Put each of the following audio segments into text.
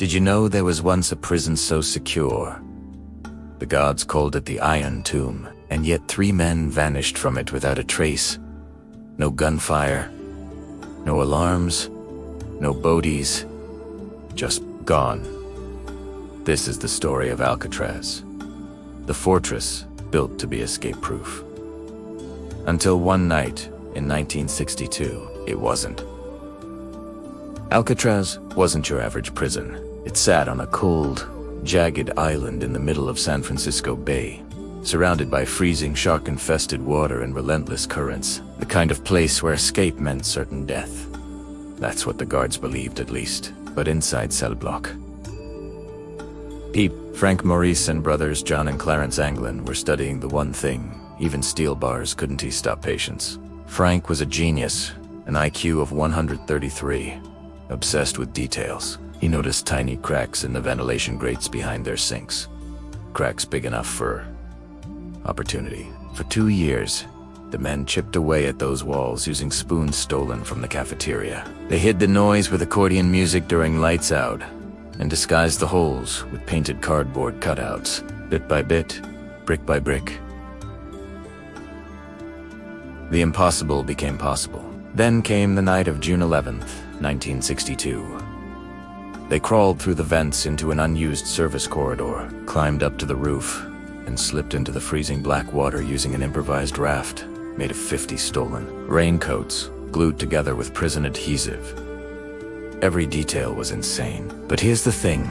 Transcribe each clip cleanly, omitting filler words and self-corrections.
Did you know there was once a prison so secure? The gods called it the Iron Tomb, and yet 3 men vanished from it without a trace. No gunfire, no alarms, no bodies, just gone. This is the story of Alcatraz, the fortress built to be escape-proof. Until one night in 1962, it wasn't. Alcatraz wasn't your average prison. It sat on a cold, jagged island in the middle of San Francisco Bay, surrounded by freezing shark-infested water and relentless currents, the kind of place where escape meant certain death. That's what the guards believed, at least, but inside cell block. Frank Maurice and brothers John and Clarence Anglin were studying the one thing even steel bars couldn't stop patience. Frank was a genius, an IQ of 133, obsessed with details. He noticed tiny cracks in the ventilation grates behind their sinks. Cracks big enough for opportunity. For 2 years, the men chipped away at those walls using spoons stolen from the cafeteria. They hid the noise with accordion music during lights out, and disguised the holes with painted cardboard cutouts, bit by bit, brick by brick. The impossible became possible. Then came the night of June 11th, 1962. They crawled through the vents into an unused service corridor, climbed up to the roof, and slipped into the freezing black water using an improvised raft made of 50 stolen raincoats glued together with prison adhesive. Every detail was insane. But here's the thing,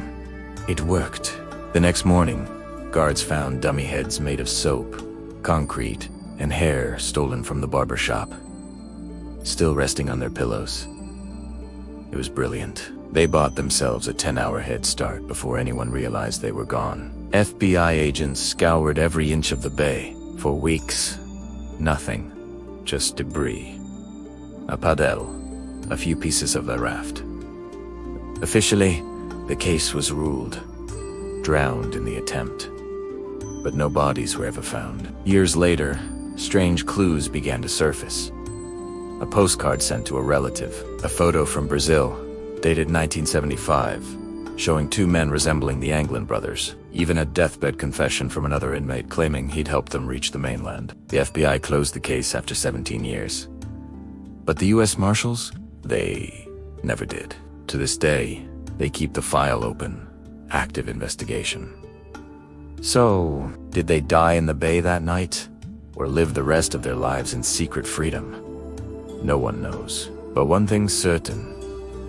it worked. The next morning, guards found dummy heads made of soap, concrete, and hair stolen from the barber shop, still resting on their pillows. It was brilliant. They bought themselves a 10-hour head start before anyone realized they were gone. FBI agents scoured every inch of the bay. For weeks, nothing, just debris. A paddle, a few pieces of the raft. Officially, the case was ruled drowned in the attempt, but no bodies were ever found. Years later, strange clues began to surface. A postcard sent to a relative, a photo from Brazil, dated 1975, showing 2 men resembling the Anglin brothers, even a deathbed confession from another inmate claiming he'd helped them reach the mainland. The FBI closed the case after 17 years. But the US Marshals? They never did. To this day, they keep the file open, active investigation. So, did they die in the bay that night, or live the rest of their lives in secret freedom? No one knows. But one thing's certain,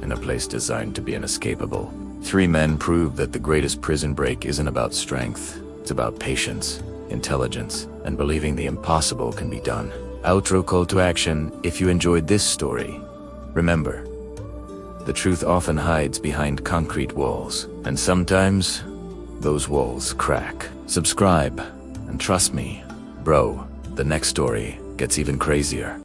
in a place designed to be inescapable, 3 men proved that the greatest prison break isn't about strength. It's about patience, intelligence, and believing the impossible can be done. Outro call to action: if you enjoyed this story, remember, the truth often hides behind concrete walls, and sometimes those walls crack. Subscribe, and trust me, bro, the next story gets even crazier.